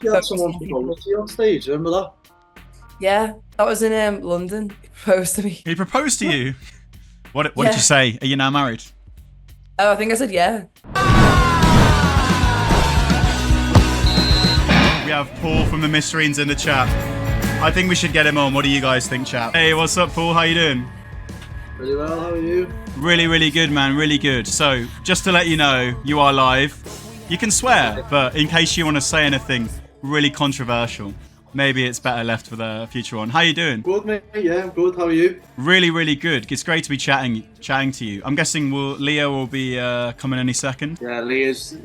You had someone propose to you on stage, remember that? Yeah, that was in London. He proposed to me. He proposed to you. What Yeah. did you say? Are you now married? Oh, I think I said yeah. We have Paul from the Mysterines in the chat. I think we should get him on. What do you guys think, chat? Hey, what's up, Paul? How you doing? Really well, how are you? Really, really good, man. Really good. So, just to let you know, you are live. You can swear, but in case you want to say anything really controversial, maybe it's better left for the future one. How you doing? Good, mate. Yeah, I'm good. How are you? Really, really good. It's great to be chatting to you. I'm guessing Leah will be coming any second. Yeah, Leah's,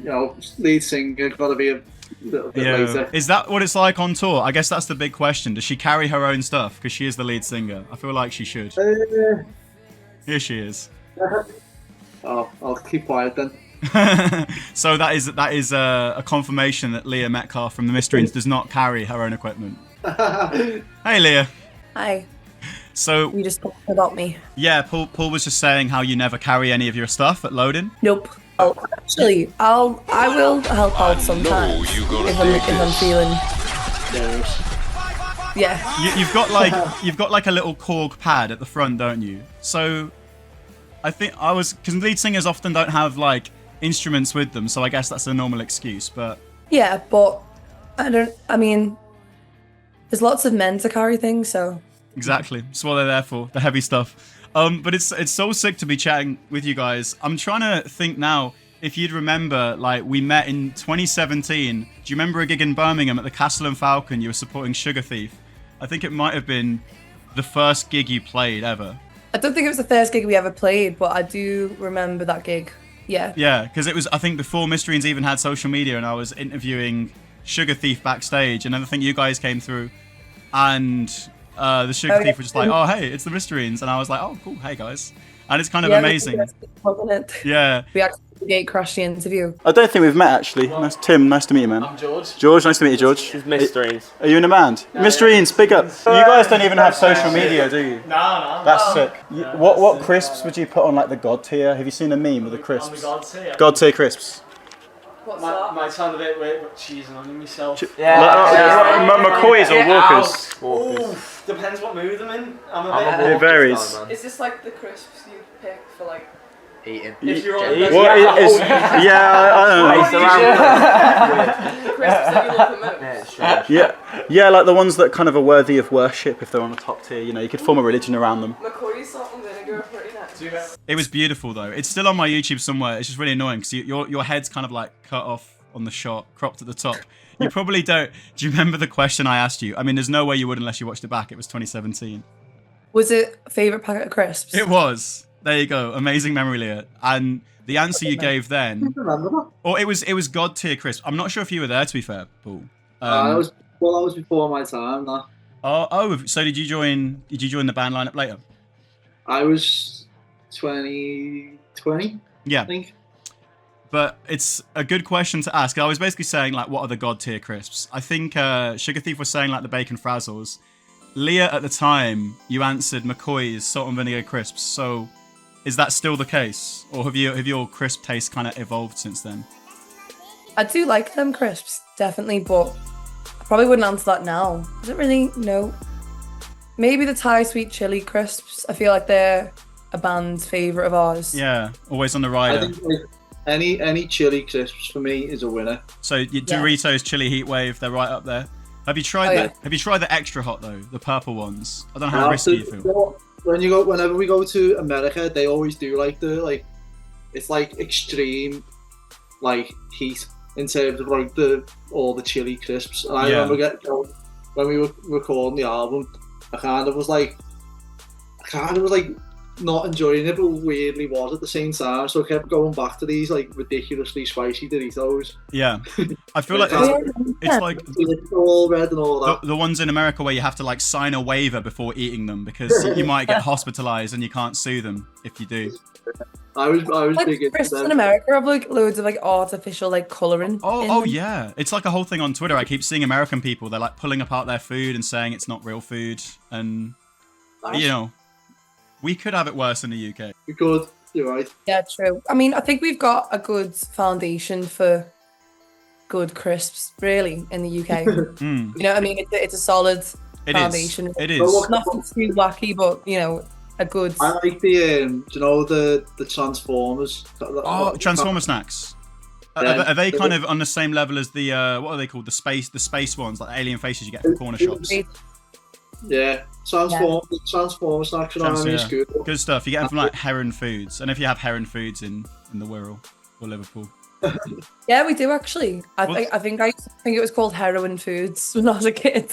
lead singer, gotta be a little bit later. Is that what it's like on tour? I guess that's the big question. Does she carry her own stuff? Because she is the lead singer. I feel like she should. Here she is. Oh, I'll keep quiet then. So that is a confirmation that Leah Metcalf from the Mysterines does not carry her own equipment. Hey, Leah. Hi. So You just talked about me. yeah, Paul was just saying how you never carry any of your stuff at loading. Nope. Oh, actually, I will help out sometimes if I'm feeling. Yeah. You've got like a little cork pad at the front, don't you? So I think because lead singers often don't have like instruments with them, so I guess that's a normal excuse. But Yeah, but I mean, there's lots of men to carry things, so. exactly, that's what they're there for, the heavy stuff. But it's so sick to be chatting with you guys. I'm trying to think now if you'd remember, like we met in 2017. Do you remember a gig in Birmingham at the Castle and Falcon? You were supporting Sugar Thief. I think it might have been the first gig you played ever. I don't think it was the first gig we ever played, but I do remember that gig. Yeah. Yeah, because it was, I think, before Mysterines even had social media, and I was interviewing Sugar Thief backstage, and then I think you guys came through, and the Sugar Thief was just like, oh, hey, it's the Mysterines, and I was like, oh, cool, hey, guys. And it's kind of amazing. Wasn't it? Yeah. We actually gate crashed the interview. I don't think we've met actually. Nice, Tim, nice to meet you, man. I'm George. George, nice to meet you, George. This is Mysterines. Are you in a band? Mysterines, big up. You guys don't even have social media, do you? No. That's sick. What crisps would you put on like the God tier? Have you seen a meme with the crisps? On the God tier. God tier crisps. What's Might sound a bit weird, but cheese and onion myself. McCoys or Walkers? Oof, depends what mood I'm in. I'm a bit. It varies. Is this like the crisps you pick for like Eating. If you're on the crisps that you love the most? Yeah, like the ones that kind of are worthy of worship if they're on the top tier. You know, you could form a religion around them. McCoy's salt and vinegar are pretty nice. It was beautiful, though. It's still on my YouTube somewhere. It's just really annoying because your head's kind of like cut off on the shot, cropped at the top. You probably don't. Do you remember the question I asked you? I mean, there's no way you would unless you watched it back. It was 2017. Was it favourite packet of crisps? It was. There you go. Amazing memory, Leah. And the answer you gave then, or it was God tier crisp. I'm not sure if you were there, to be fair, Paul. I was before my time. Nah. So did you join the band lineup later? I was 20, Yeah. I think. But it's a good question to ask. I was basically saying, like, what are the God tier crisps? I think Sugar Thief was saying, like, the bacon frazzles. Leah, at the time, you answered McCoy's salt and vinegar crisps. So is that still the case? Or have your crisp taste kind of evolved since then? I do like them crisps, definitely, but I probably wouldn't answer that now. Is it really? No. Maybe the Thai sweet chili crisps. I feel like they're a band's favourite of ours. Yeah, always on the I rider. think like, any chili crisps for me is a winner. So your Doritos Chili Heat Wave, they're right up there. Have you tried Have you tried the extra hot though, the purple ones? I don't know how risky you feel. Whenever we go to America, they always do it's like extreme like heat in terms of like all the chili crisps. And I remember when we were recording the album, I kind of was like not enjoying it, but weirdly was at the same time. So I kept going back to these like ridiculously spicy Doritos. Yeah, I feel like it's like all red and all that. The ones in America where you have to like sign a waiver before eating them because you might get hospitalized and you can't sue them if you do. I was like big into crisps them. in America have like loads of like artificial like colouring. Oh yeah, it's like a whole thing on Twitter. I keep seeing American people. They're like pulling apart their food and saying it's not real food, and you know. We could have it worse in the UK. We could, you're right. Yeah, true. I mean, I think we've got a good foundation for good crisps, really, in the UK. Mm. You know what I mean? It's a solid It foundation. is. It is. Nothing too wacky, but, you know, a good... I like the, do you know, the Transformers? Oh, Transformer snacks. Are they kind of on the same level as the, what are they called? The space ones, like alien faces you get from corner shops? Yeah, Transformer snacks are on school. Good stuff. You get them from like Heron Foods. And if you have Heron Foods in the Wirral or Liverpool. Yeah, we do actually. I think it was called Heroin Foods when I was a kid.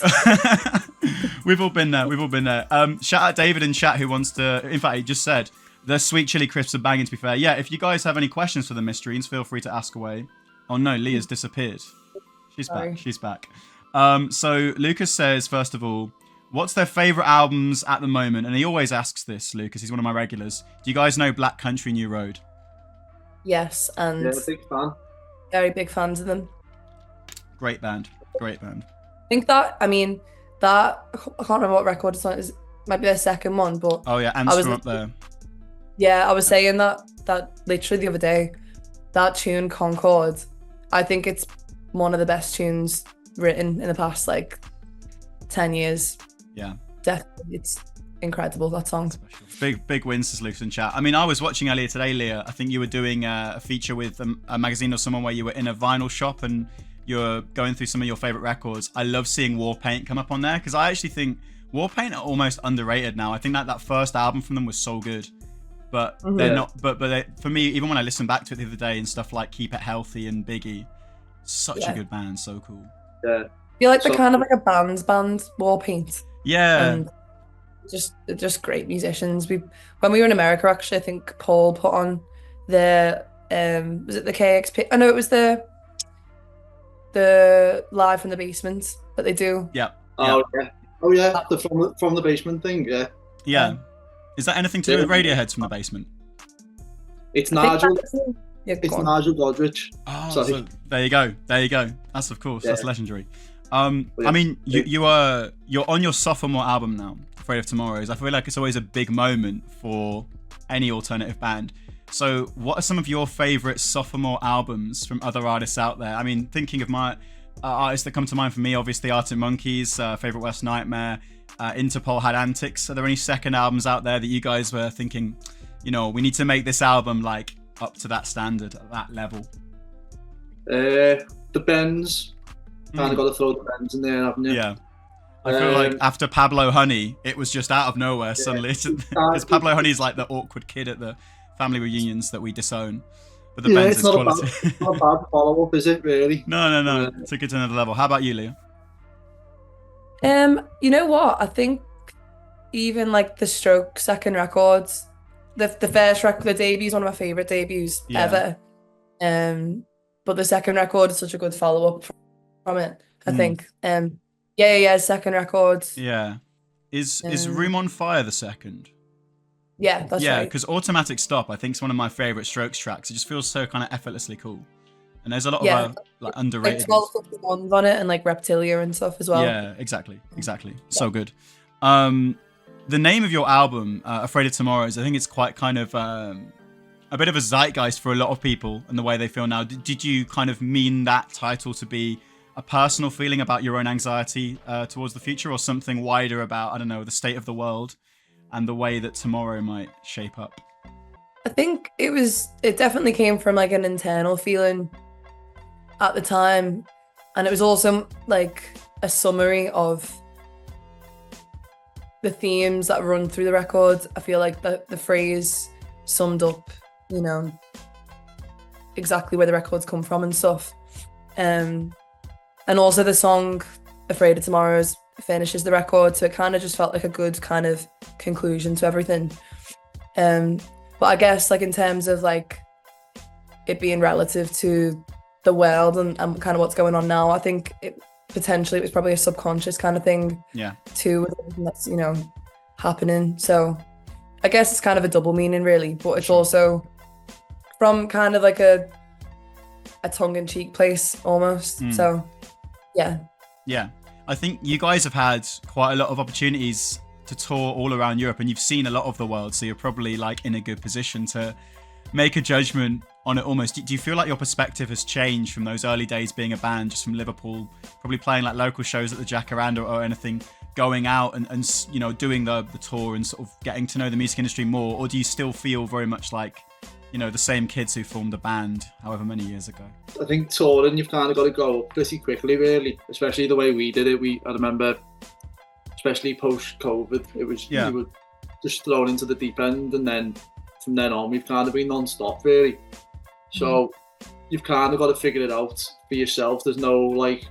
We've all been there. Shout out David in chat who wants to. In fact, he just said the sweet chili crisps are banging. To be fair, yeah. If you guys have any questions for the Mysterines, feel free to ask away. Oh no, Leah's disappeared. She's back. She's back. So Lucas says, first of all, what's their favourite albums at the moment? And he always asks this, Lucas. He's one of my regulars. Do you guys know Black Country New Road? Yes, and big fan. Very big fans of them. Great band. I think that, I can't remember what record it's on. It might be their second one, but... Oh yeah, Ants from up there. Yeah, I was saying that literally the other day. That tune, Concord, I think it's one of the best tunes written in the past, 10 years. Yeah. Definitely, it's incredible, that song. Big wins to Lucas in chat. I mean, I was watching earlier today, Leah. I think you were doing a feature with a magazine or someone where you were in a vinyl shop and you're going through some of your favorite records. I love seeing Warpaint come up on there because I actually think Warpaint are almost underrated now. I think that first album from them was so good, but they're not. But for me, even when I listened back to it the other day and stuff like Keep It Healthy and Biggie, such a good band, so cool. Yeah. You like the kind of like a band, Warpaint. Yeah. And just great musicians. When we were in America, actually, I think Paul put on the was it the KXP? I know it was the Live from the Basement that they do. Yeah. Oh yeah. The from the basement thing. Yeah. Yeah. Is that anything to do with Radiohead's From the Basement? It's Nigel. It's Nigel Godrich. Oh, so there you go. That's of course that's legendary. I mean, you're on your sophomore album now, Afraid of Tomorrows. I feel like it's always a big moment for any alternative band. So what are some of your favourite sophomore albums from other artists out there? I mean, thinking of my artists that come to mind for me, obviously Arctic Monkeys, Favourite Worst Nightmare, Interpol had Antics. Are there any second albums out there that you guys were thinking, we need to make this album up to that standard, at that level? The Bends. Kind of got to throw the Bends in there, haven't you? Yeah. I feel like after Pablo Honey, it was just out of nowhere suddenly. Because Pablo Honey's like the awkward kid at the family reunions that we disown. But the Bends is quality. It's not a bad follow-up, is it, really? No. Took it to another level. How about you, Leah? You know what? I think even the Stroke second records, the first record, the debut is one of my favourite debuts ever. But the second record is such a good follow-up from it, I think. Second record. Yeah. Is Room on Fire the second? Yeah, that's right. Yeah, because Automatic Stop, I think, is one of my favourite Strokes tracks. It just feels so kind of effortlessly cool. And there's a lot of underrated. 1251s on it and Reptilia and stuff as well. Yeah, exactly. So good. The name of your album, Afraid of Tomorrows, I think it's quite kind of a bit of a zeitgeist for a lot of people and the way they feel now. Did you kind of mean that title to be a personal feeling about your own anxiety towards the future, or something wider about, I don't know, the state of the world and the way that tomorrow might shape up? I think it definitely came from an internal feeling at the time, and it was also a summary of the themes that run through the record. I feel like the phrase summed up, exactly where the records come from and stuff. And also the song Afraid of Tomorrows finishes the record, so it kind of just felt like a good kind of conclusion to everything. But I guess in terms of it being relative to the world and kind of what's going on now, I think it was probably a subconscious kind of thing too, with everything that's happening. So I guess it's kind of a double meaning really, but it's also from kind of a tongue-in-cheek place almost. So yeah, I think you guys have had quite a lot of opportunities to tour all around Europe, and you've seen a lot of the world, so you're probably in a good position to make a judgment on it almost, do you feel like your perspective has changed from those early days being a band just from Liverpool, probably playing like local shows at the Jacaranda or anything, going out and you know, doing the tour and sort of getting to know the music industry more? Or do you still feel very much like, you know, the same kids who formed the band however many years ago? I think touring, you've kind of got to go up pretty quickly, really, especially the way we did it. I remember, especially post-COVID, it was, we were just thrown into the deep end, and then from then on, we've kind of been non-stop, really. So you've kind of got to figure it out for yourself. There's no like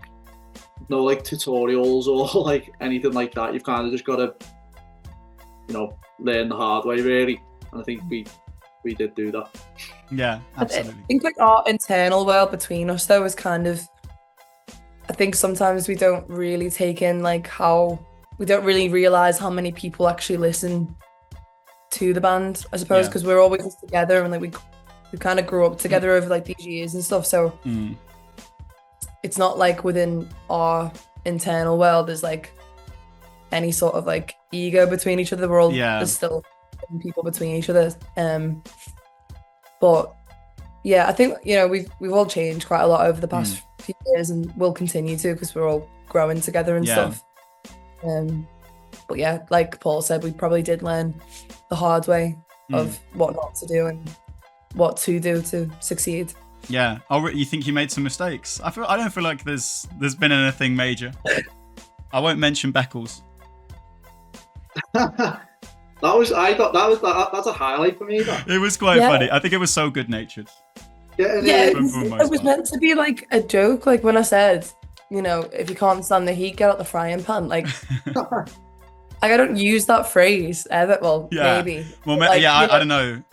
tutorials or like anything like that. You've kind of just got to, you know, learn the hard way, really. And I think we did do that. Yeah, absolutely. I think like our internal world between us though is kind of, I think sometimes we don't really take in like we don't really realise how many people actually listen to the band, I suppose, because we're always together and like we kind of grew up together over like these years and stuff. So it's not like within our internal world there's like any sort of like ego between each other. We're all there's still people between each other. But yeah, I think, you know, we've all changed quite a lot over the past few years, and we'll continue to because we're all growing together and stuff. But yeah, like Paul said, we probably did learn the hard way of what not to do and what to do to succeed. Yeah. Oh, you think you made some mistakes? I don't feel like there's been anything major. I won't mention Beckles. That's a highlight for me. That. It was quite funny. I think it was so good natured. It was meant to be like a joke. Like when I said, you know, if you can't stand the heat, get out the frying pan. Like, I don't use that phrase ever. Well, maybe. Well, like, I don't know.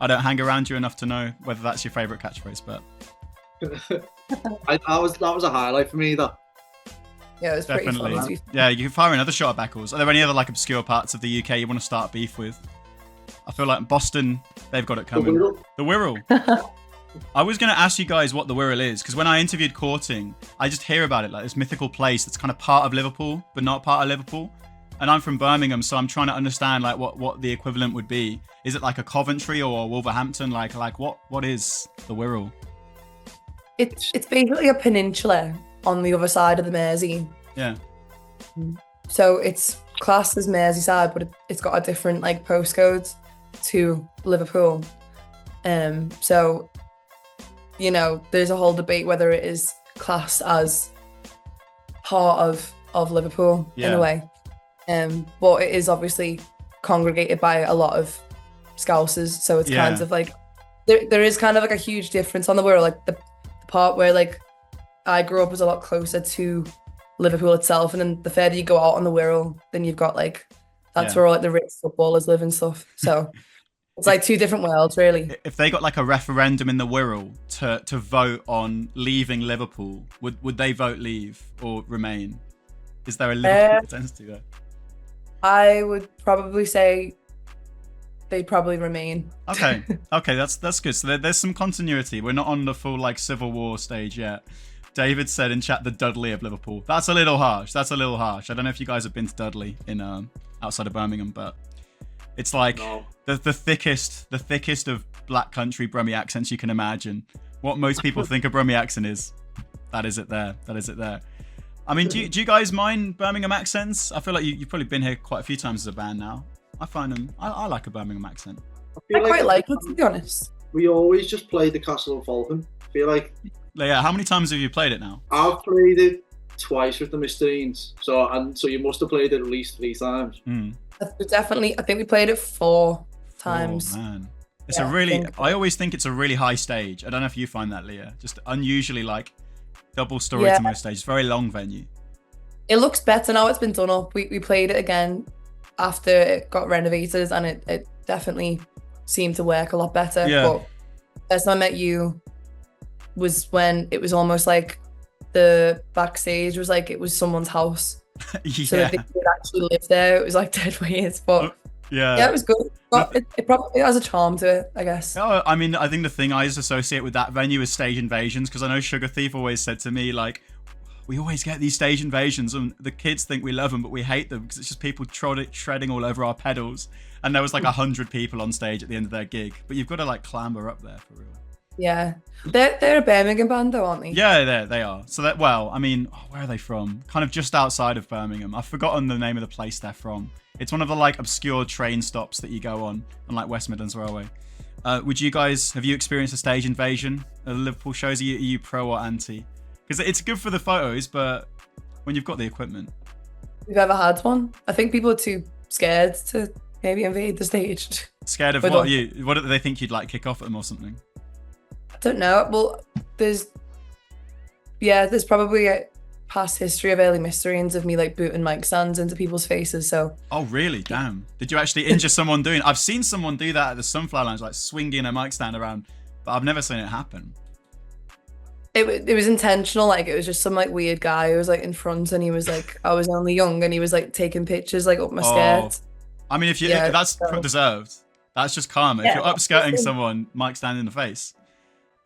I don't hang around you enough to know whether that's your favourite catchphrase, but that was a highlight for me. That. Yeah, it was definitely pretty funny. Yeah, you can fire another shot at Beckles. Are there any other like obscure parts of the UK you want to start beef with? I feel like Boston, they've got it coming. The Wirral. I was going to ask you guys what the Wirral is, because when I interviewed Courting, I just hear about it, like this mythical place that's kind of part of Liverpool, but not part of Liverpool. And I'm from Birmingham, so I'm trying to understand like what the equivalent would be. Is it like a Coventry or a Wolverhampton? Like what is the Wirral? It's basically a peninsula on the other side of the Mersey. Yeah. So it's classed as Merseyside, but it's got a different like postcode to Liverpool. So, you know, there's a whole debate whether it is classed as part of Liverpool in a way. But it is obviously congregated by a lot of Scousers, so it's kind of like there is kind of like a huge difference on the Wirral. Like the part where like I grew up was a lot closer to Liverpool itself, and then the further you go out on the Wirral, then you've got like that's where all like the rich footballers live and stuff. So it's like two different worlds, really. If they got like a referendum in the Wirral to vote on leaving Liverpool, would they vote leave or remain? Is there a Liverpool identity there? I would probably say they'd probably remain. Okay, that's good. So there's some continuity. We're not on the full like Civil War stage yet. David said in chat the Dudley of Liverpool. That's a little harsh. I don't know if you guys have been to Dudley in outside of Birmingham, but it's like the thickest of black country Brummie accents you can imagine. What most people think a Brummie accent is, that is it there. I mean, do you guys mind Birmingham accents? I feel like you've probably been here quite a few times as a band now. I find them. I like a Birmingham accent. I quite like it, to be honest. We always just played the Castle of Falcon. I feel like. Yeah. How many times have you played it now? I've played it twice with the Mysterines. So you must have played it at least 3 times. Definitely. I think we played it 4 times. Oh man, it's I always think it's a really high stage. I don't know if you find that, Leah. Just unusually like. Double story to most stages, very long venue. It looks better now it's been done up. We played it again after it got renovated, and it definitely seemed to work a lot better. But first time I met you was when it was almost like the backstage was like it was someone's house. So that they could actually live there. It was like dead weird, but it was good. But it has a charm to it, I guess. Oh, I mean, I think the thing I associate with that venue is stage invasions, because I know Sugar Thief always said to me, like, we always get these stage invasions, and the kids think we love them, but we hate them because it's just people treading all over our pedals. And there was like 100 people on stage at the end of their gig, but you've got to like clamber up there for real. Yeah, they're a Birmingham band though, aren't they? Yeah, they are. So that, well, I mean, where are they from? Kind of just outside of Birmingham. I've forgotten the name of the place they're from. It's one of the like obscure train stops that you go on like West Midlands Railway. Have you experienced a stage invasion at the Liverpool shows? Are you pro or anti? Because it's good for the photos, but when you've got the equipment. We've ever had one. I think people are too scared to maybe invade the stage. Scared of what? What do they think you'd like kick off at them or something? I don't know. Well, there's probably a past history of early Mysterines of me like booting mic stands into people's faces. So. Oh really? Damn. Did you actually injure someone doing? I've seen someone do that at the Sunflower Lounge, like swinging a mic stand around, but I've never seen it happen. It was intentional. Like it was just some like weird guy who was like in front, and he was like, I was only young, and he was like taking pictures like up my skirt. I mean, if that's deserved. That's just karma. If you're upskirting someone, mic stand in the face.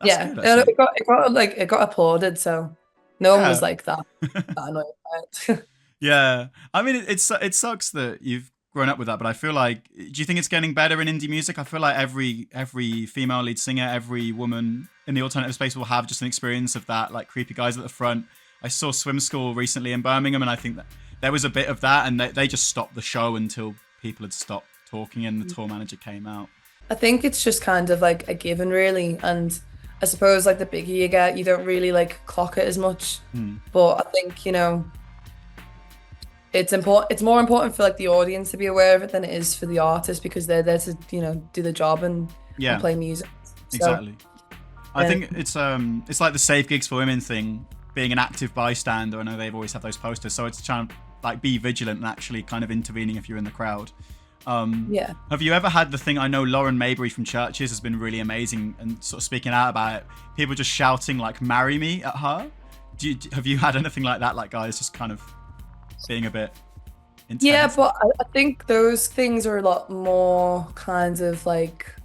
Good, it got applauded, so no one was like that annoyed by it. Yeah, I mean, it sucks that you've grown up with that, but I feel like, do you think it's getting better in indie music? I feel like every female lead singer, every woman in the alternative space will have just an experience of that, like creepy guys at the front. I saw Swim School recently in Birmingham, and I think that there was a bit of that, and they just stopped the show until people had stopped talking and the tour manager came out. I think it's just kind of like a given, really, and I suppose like the bigger you get, you don't really like clock it as much. But I think, it's important. It's more important for like the audience to be aware of it than it is for the artist, because they're there to do the job and play music. Exactly. I think it's like the Safe Gigs for Women thing, being an active bystander. I know they've always had those posters, so it's trying to like be vigilant and actually kind of intervening if you're in the crowd. Have you ever had the thing? I know Lauren Maybury from Churches has been really amazing and sort of speaking out about it. People just shouting like "marry me" at her. Have you had anything like that? Like guys just kind of being a bit intense? Yeah, but I think those things are a lot more kind of like,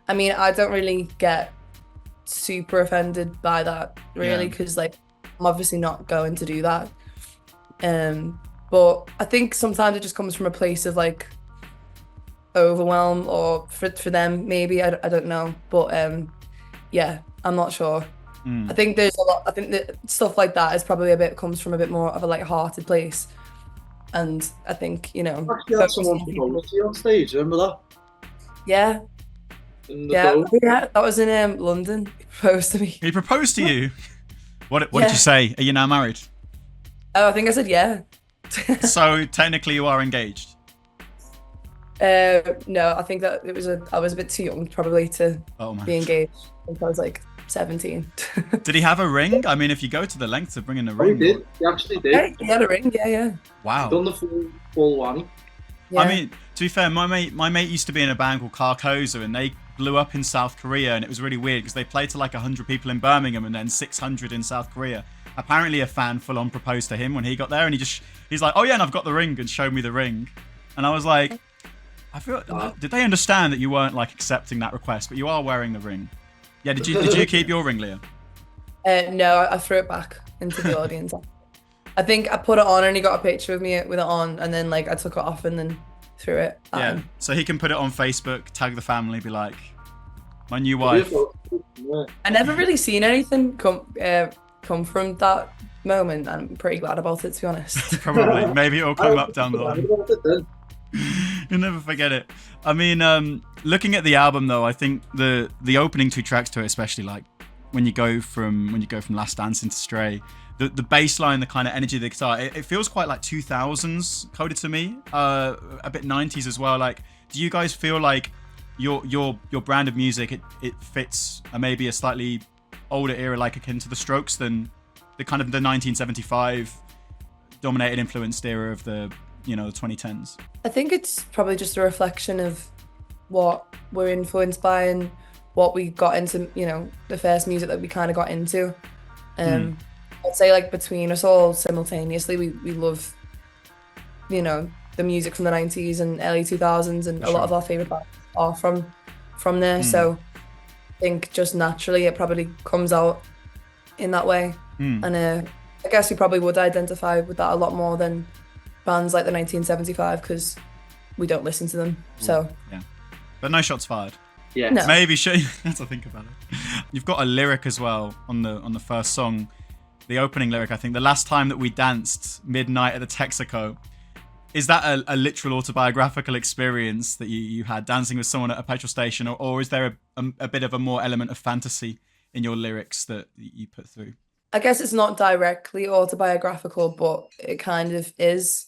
I mean, I don't really get super offended by that really, because like I'm obviously not going to do that. But I think sometimes it just comes from a place of like overwhelm, or for them maybe, I don't know, but I'm not sure. I think there's a lot. I think that stuff like that is probably comes from a bit more of a light-hearted place, and I think actually had someone propose to you on stage. Remember that? Yeah. That was in London. He proposed to me. He proposed to you? What did you say? Are you now married? Oh, I think I said yeah. So technically you are engaged? No, I think that I was a bit too young probably to be engaged. I think I was like 17. Did he have a ring? I mean, if you go to the length of bringing a ring. He did. He actually did. Yeah, he had a ring. Yeah. Wow. Done the full one. Yeah. I mean, to be fair, my mate used to be in a band called Carcosa, and they blew up in South Korea, and it was really weird because they played to like 100 people in Birmingham and then 600 in South Korea. Apparently a fan full on proposed to him when he got there, and he's like, oh yeah, and I've got the ring, and showed me the ring. And I was like, did they understand that you weren't like accepting that request, but you are wearing the ring? Yeah, did you keep your ring, Leah? No, I threw it back into the audience. I think I put it on and he got a picture of me with it on, and then like I took it off and then threw it at him. So he can put it on Facebook, tag the family, be like, my new wife. I never really seen anything come from that moment. I'm pretty glad about it, to be honest. Probably. Maybe it'll come up down the line. You'll never forget it. I mean, looking at the album though, I think the opening 2 tracks to it, especially like when you go from Last Dance into Stray, the bass line, the kind of energy of the guitar, it feels quite like 2000s coded to me, a bit 90s as well. Like, do you guys feel like your brand of music it fits maybe a slightly older era, like akin to the Strokes, than the kind of the 1975 dominated influenced era of the the 2010s? I think it's probably just a reflection of what we're influenced by and what we got into, the first music that we kind of got into. I'd say like between us all simultaneously, we love, the music from the 90s and early 2000s, and a lot of our favourite bands are from there. So I think just naturally it probably comes out in that way. And I guess we probably would identify with that a lot more than bands like the 1975 because we don't listen to them. So yeah, but no shots fired. Yeah, No. Maybe as I think about it. You've got a lyric as well on the first song, the opening lyric. I think the last time that we danced midnight at the Texaco. Is that a literal autobiographical experience that you had dancing with someone at a petrol station, or is there a bit of a more element of fantasy in your lyrics that you put through? I guess it's not directly autobiographical, but it kind of is,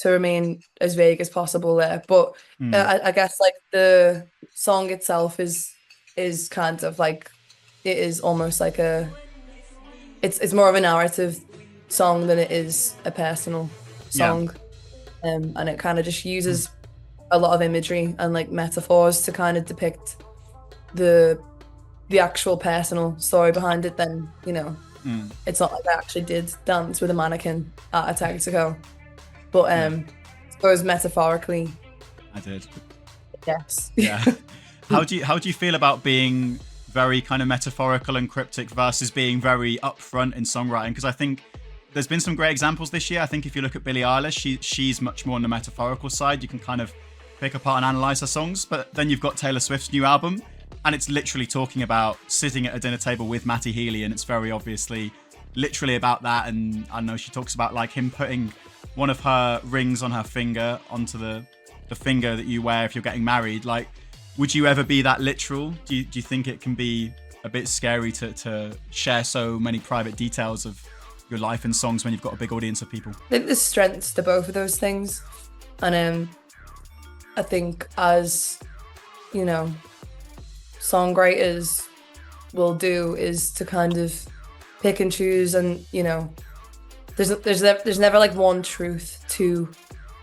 to remain as vague as possible there. But I guess like the song itself is kind of like, it is almost like it's more of a narrative song than it is a personal song. Yeah. And it kind of just uses a lot of imagery and like metaphors to kind of depict the actual personal story behind it. Then, you know, it's not like I actually did dance with a mannequin at a Texaco, but I suppose metaphorically I did. Yes. Yeah. How do you feel about being very kind of metaphorical and cryptic versus being very upfront in songwriting? Because I think there's been some great examples this year. I think if you look at Billie Eilish, she's much more on the metaphorical side. You can kind of pick apart and analyze her songs. But then you've got Taylor Swift's new album, and it's literally talking about sitting at a dinner table with Matty Healy, and it's very obviously literally about that. And I know she talks about like him putting one of her rings on her finger onto the finger that you wear if you're getting married. Like, would you ever be that literal? Do you think it can be a bit scary to share so many private details of your life and songs when you've got a big audience of people? I think there's strengths to both of those things, and I think, as you know, songwriters will do, is to kind of pick and choose, and you know, there's never like one truth to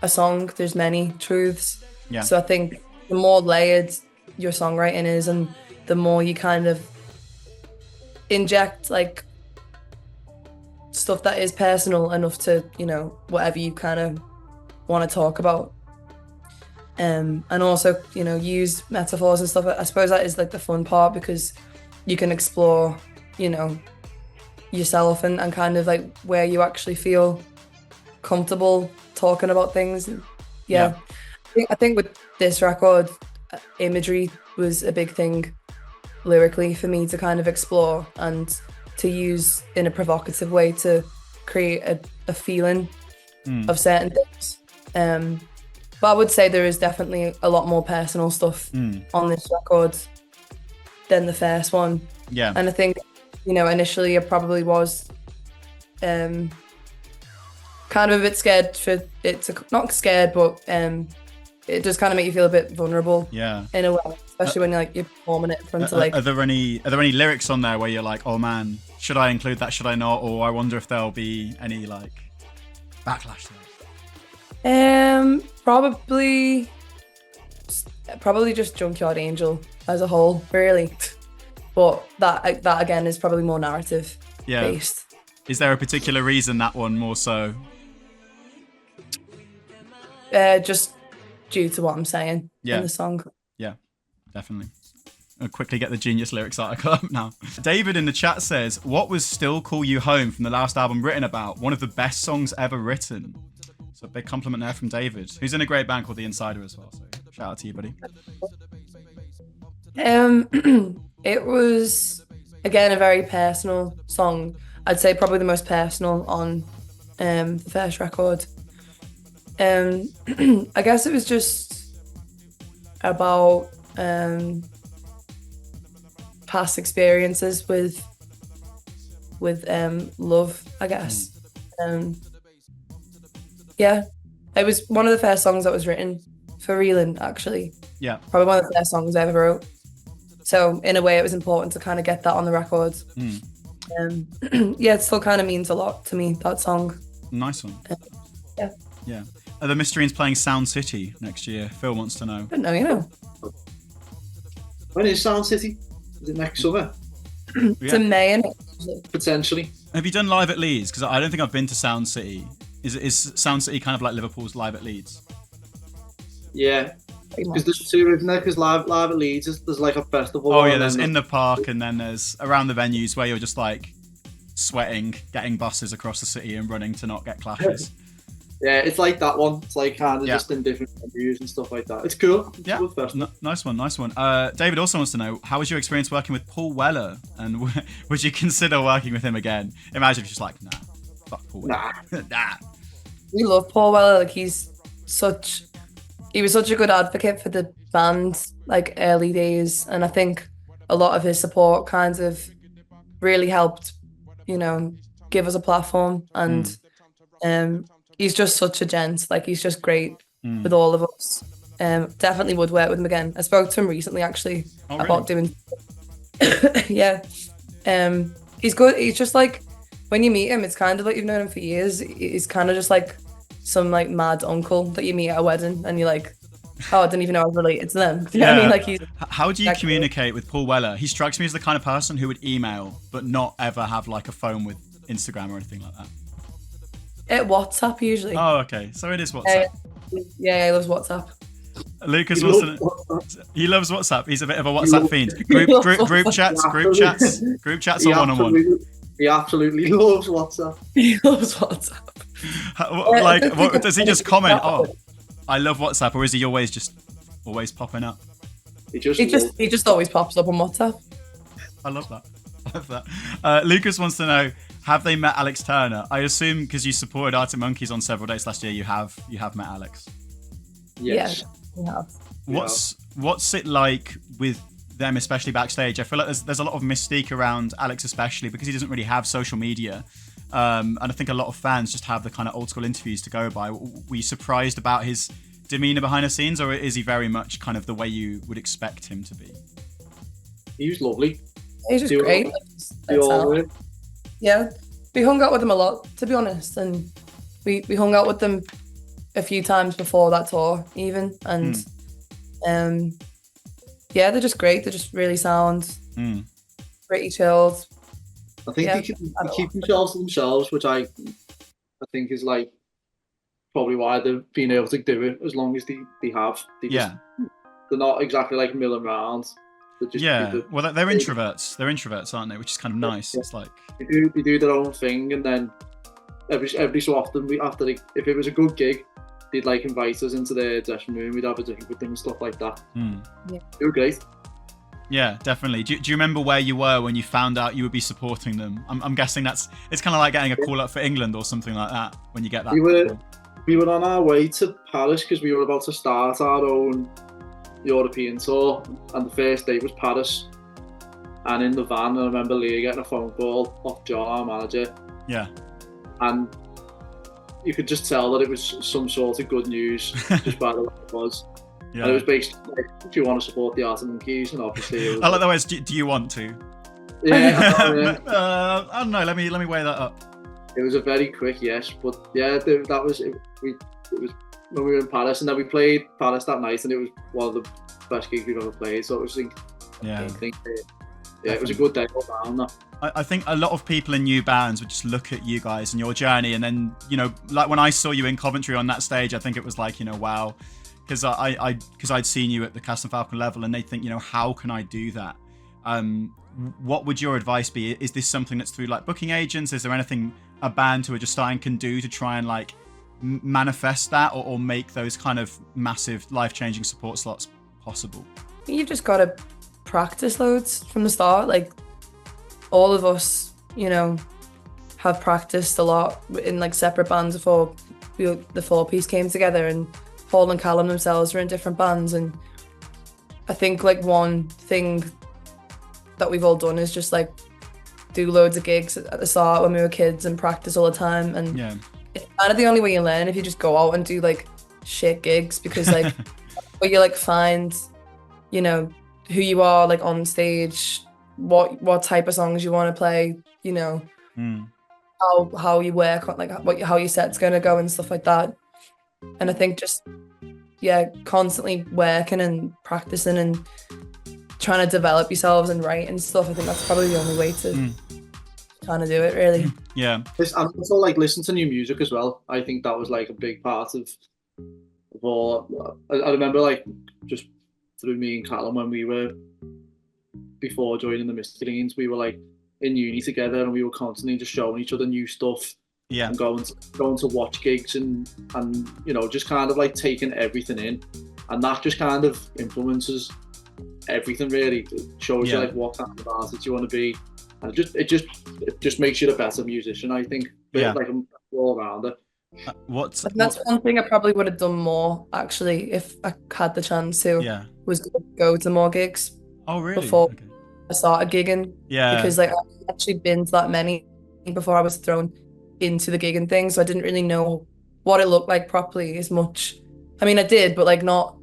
a song. There's many truths. Yeah. So I think the more layered your songwriting is, and the more you kind of inject like stuff that is personal enough to, you know, whatever you kind of want to talk about, and also, you know, use metaphors and stuff. I suppose that is like the fun part, because you can explore, you know, yourself and kind of like where you actually feel comfortable talking about things. Yeah. I think with this record, imagery was a big thing lyrically for me to kind of explore and to use in a provocative way to create a feeling of certain things. But I would say there is definitely a lot more personal stuff on this record than the first one. Yeah. And I think, you know, initially I probably was kind of a bit scared for it to, not scared, but it does kind of make you feel a bit vulnerable. Yeah. In a way, especially when you're performing it in front of like. Are there any lyrics on there where you're like, oh man, should I include that? Should I not? Or I wonder if there'll be any like backlash to that. Probably just Junkyard Angel as a whole, really. But that again is probably more narrative based. Is there a particular reason that one more so? Just due to what I'm saying in the song. Yeah, definitely. I'll quickly get the Genius Lyrics article up now. David in the chat says, what was Still Call You Home from the last album written about? One of the best songs ever written. So a big compliment there from David, who's in a great band called The Insider as well. So shout out to you, buddy. It was, again, a very personal song. I'd say probably the most personal on the first record. I guess it was just about past experiences with love, I guess. Yeah, it was one of the first songs that was written for Reeling, actually. Yeah. Probably one of the first songs I ever wrote. So in a way, it was important to kind of get that on the record. Yeah, it still kind of means a lot to me, that song. Nice one. Yeah. Yeah. Are the Mysterines playing Sound City next year? Phil wants to know. I don't know, you know. When is Sound City? Is it next summer? It's in May, and Potentially. Have you done Live at Leeds? Because I don't think I've been to Sound City. Is Sound City kind of like Liverpool's Live at Leeds? Yeah. Because there's two, isn't there? Because live at Leeds, there's like a festival. Oh yeah, there's in the park, and then there's around the venues where you're just like sweating, getting buses across the city and running to not get clashes. Yeah, it's like that one. It's like kind of just in different venues and stuff like that. It's cool. It's a good festival. Nice one. David also wants to know, how was your experience working with Paul Weller, and would you consider working with him again? Imagine if you're just like, nah, fuck Paul Weller. Nah. We love Paul Weller. Like, he was such a good advocate for the band, like, early days, and I think a lot of his support kind of really helped, you know, give us a platform. And he's just such a gent. Like, he's just great with all of us. Definitely would work with him again. I spoke to him recently, actually, about doing. Yeah. He's good. He's just like, when you meet him, it's kind of like you've known him for years. He's kind of just like some like mad uncle that you meet at a wedding, and you're like, oh, I didn't even know I was related to them. You know what I mean? Like, how do you communicate with Paul Weller? He strikes me as the kind of person who would email but not ever have like a phone with Instagram or anything like that. WhatsApp usually. Oh, okay. So it is WhatsApp. Yeah, he loves WhatsApp. Lucas he loves WhatsApp. He's a bit of a WhatsApp fiend. Group chats or one-on-one. He absolutely loves WhatsApp. He loves WhatsApp. What does he just comment? Oh, I love WhatsApp, or is he always popping up? He just always pops up on WhatsApp. I love that. Lucas wants to know, have they met Alex Turner? I assume because you supported Arctic Monkeys on several dates last year, you have met Alex. Yes. Yeah, we have. What's it like with them, especially backstage? I feel like there's a lot of mystique around Alex, especially because he doesn't really have social media. And I think a lot of fans just have the kind of old school interviews to go by. Were you surprised about his demeanor behind the scenes, or is he very much kind of the way you would expect him to be? He was lovely. He's just great. Yeah, we hung out with them a lot, to be honest, and we hung out with them a few times before that tour even, and yeah, they're just great. They're just really sound, pretty chilled. I think they keep themselves to themselves, which I think is like probably why they've been able to do it as long as they have. They're not exactly like milling around. Well, they're introverts. They're introverts, aren't they? Which is kind of nice. It's like they do their own thing, and then every so often, if it was a good gig, they'd like invite us into their dressing room. We'd have a drink with them and stuff like that. They were great. Yeah, definitely. Do you remember where you were when you found out you would be supporting them? I'm guessing it's kind of like getting a call up for England or something like that when you get that. We were on our way to Paris because we were about to start our own European tour, and the first date was Paris. And in the van, I remember Leah getting a phone call off John, our manager. Yeah. And you could just tell that it was some sort of good news just by the way it was. Yeah. And it was basically like, do you want to support the Arctic Monkeys? And obviously, it was, I like the words. Do you want to? Yeah. I don't know. Let me weigh that up. It was a very quick yes, but yeah, that was it. It was when we were in Paris, and then we played Paris that night, and it was one of the best gigs we've ever played. So it was it was a good day all round. I think a lot of people in new bands would just look at you guys and your journey, and then, you know, like when I saw you in Coventry on that stage, I think it was like, you know, wow, because I'd seen you at the Cast and Falcon level, and they think, you know, how can I do that? What would your advice be? Is this something that's through like booking agents? Is there anything a band who are just starting can do to try and like manifest that or make those kind of massive life-changing support slots possible? You've just got to practice loads from the start. Like, all of us, you know, have practiced a lot in like separate bands before the four-piece came together, and Paul and Callum themselves were in different bands. And I think like one thing that we've all done is just like do loads of gigs at the start when we were kids and practice all the time. And it's kind of the only way you learn, if you just go out and do like shit gigs, because like where you like find, you know, who you are like on stage, what type of songs you want to play, you know, how you work on like how your set's gonna go and stuff like that. And I think just constantly working and practicing and trying to develop yourselves and write and stuff. I think that's probably the only way to kind of do it, really. Yeah. And also like listen to new music as well. I think that was like a big part of all. I remember like just through me and Callum when we were before joining the Mysterines, we were like in uni together, and we were constantly just showing each other new stuff. Yeah. And going to watch gigs and just kind of like taking everything in, and that just kind of influences everything really. It shows you like what kind of artist you want to be, and it just makes you a better musician, I think. Like all around it. That's one thing I probably would have done more actually if I had the chance to. Yeah. Was go to more gigs. Oh really? Before I started gigging. Yeah. Because like I've actually been to that many before I was thrown into the gigging thing, so I didn't really know what it looked like properly as much. I mean, I did, but like not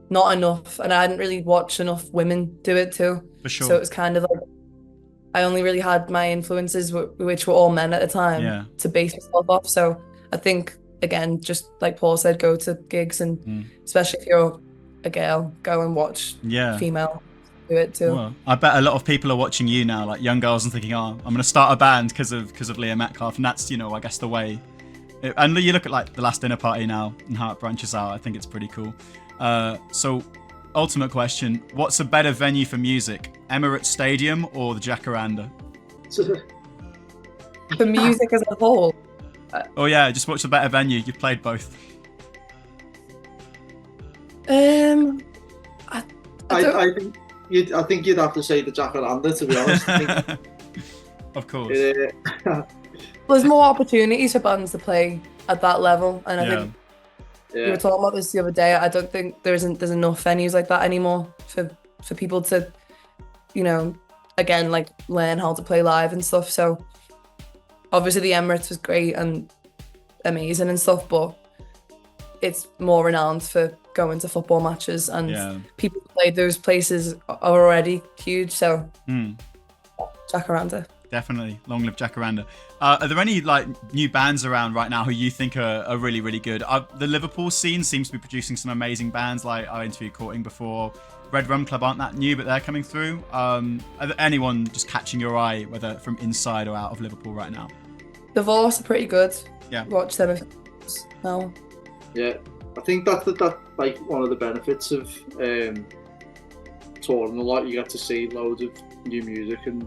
enough, and I hadn't really watched enough women do it too. For sure. So it was kind of like I only really had my influences, which were all men at the time, to base myself off. So I think again, just like Paul said, go to gigs, and especially if you're a girl, go and watch female do it too. Well, I bet a lot of people are watching you now, like young girls, and thinking, "Oh, I'm going to start a band because of Leah Metcalf," and that's I guess the way. And you look at like the Last Dinner Party now and how it branches out. I think it's pretty cool. So, ultimate question: what's a better venue for music, Emirates Stadium or the Jacaranda? For music as a whole. Oh yeah, just what's a better venue? You've played both. I think you'd have to say the Jacaranda, to be honest. Of course. There's more opportunities for bands to play at that level, and I think we were talking about this the other day. I don't think there's enough venues like that anymore for people to, again, like learn how to play live and stuff. So obviously the Emirates was great and amazing and stuff, but it's more renowned for going to football matches, and people who play those places are already huge. So Jacaranda. Definitely. Long live Jacaranda. Are there any like new bands around right now who you think are really, really good? The Liverpool scene seems to be producing some amazing bands. Like I interviewed Courting before. Red Rum Club aren't that new, but they're coming through. Are there anyone just catching your eye, whether from inside or out of Liverpool right now? Divorce are pretty good. Yeah. Watch them now. Yeah. I think that's like one of the benefits of touring a lot. You get to see loads of new music and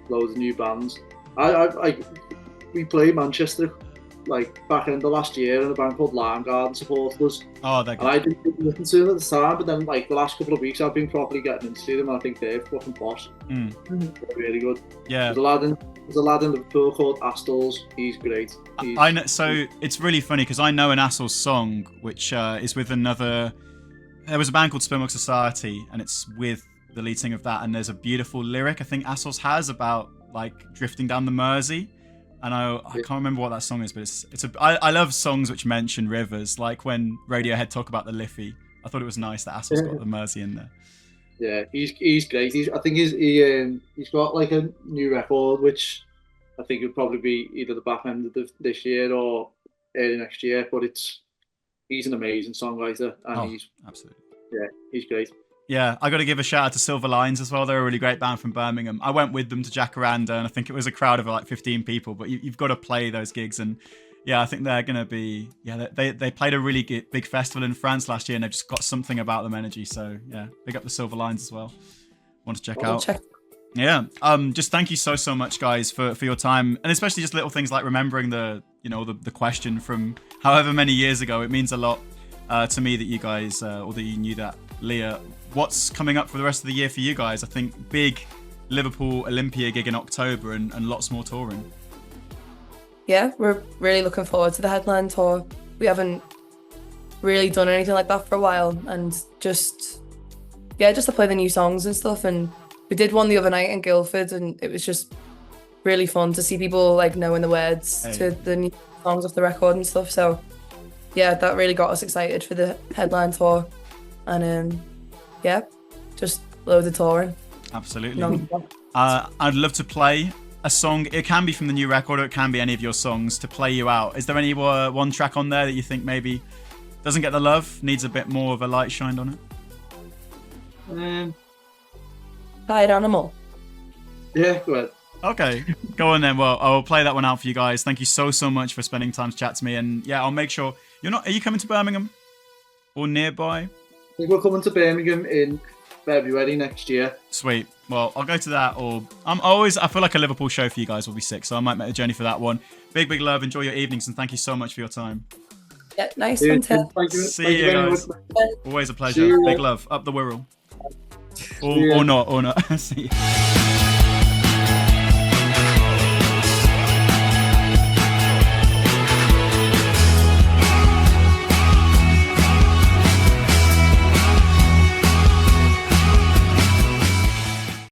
loads of new bands. We played Manchester like back in the last year in a band called Lime Garden supported us. Oh, they're good. And I didn't listen to them at the time, but then like the last couple of weeks I've been properly getting into them, and I think they're fucking boss. They're really good. Yeah. There's a lad in Liverpool called Astles. He's great. I know. So it's really funny because I know an Astles song which is with another. There was a band called Spillmilk Society, and it's with the lead singer of that. And there's a beautiful lyric I think Astles has about like drifting down the Mersey. And I can't remember what that song is, but I love songs which mention rivers, like when Radiohead talk about the Liffey. I thought it was nice that Astles got the Mersey in there. Yeah, he's great. I think he's got like a new record, which I think would probably be either the back end of this year or early next year. But he's an amazing songwriter, and he's great. Yeah, I got to give a shout out to Silver Lines as well. They're a really great band from Birmingham. I went with them to Jacaranda, and I think it was a crowd of like 15 people. But you've got to play those gigs, and I think they're going to be. Yeah, they played a really big festival in France last year, and they've just got something about them energy. So yeah, big up the Silver Lines as well. Want to check out? Yeah. Just thank you so much, guys, for your time, and especially just little things like remembering the question from however many years ago. It means a lot to me that you guys or that you knew that. Leah, what's coming up for the rest of the year for you guys? I think big Liverpool Olympia gig in October and lots more touring. Yeah, we're really looking forward to the headline tour. We haven't really done anything like that for a while, and just to play the new songs and stuff. And we did one the other night in Guildford, and it was just really fun to see people like knowing the words to the new songs off the record and stuff. So yeah, that really got us excited for the headline tour. And just loads of touring. Absolutely. I'd love to play a song. It can be from the new record, or it can be any of your songs, to play you out. Is there any one track on there that you think maybe doesn't get the love, needs a bit more of a light shined on it? Tired Animal. Yeah, go ahead. Okay, go on then. Well, I'll play that one out for you guys. Thank you so much for spending time to chat to me. And yeah, I'll make sure are you coming to Birmingham or nearby? I think we're coming to Birmingham in February next year. Sweet. Well, I'll go to that, or I feel like a Liverpool show for you guys will be sick, so I might make a journey for that one. Big love. Enjoy your evenings, and thank you so much for your time. Yeah, nice one, Tim. See you guys. Always a pleasure. Big love. Up the Wirral. Or not. See you.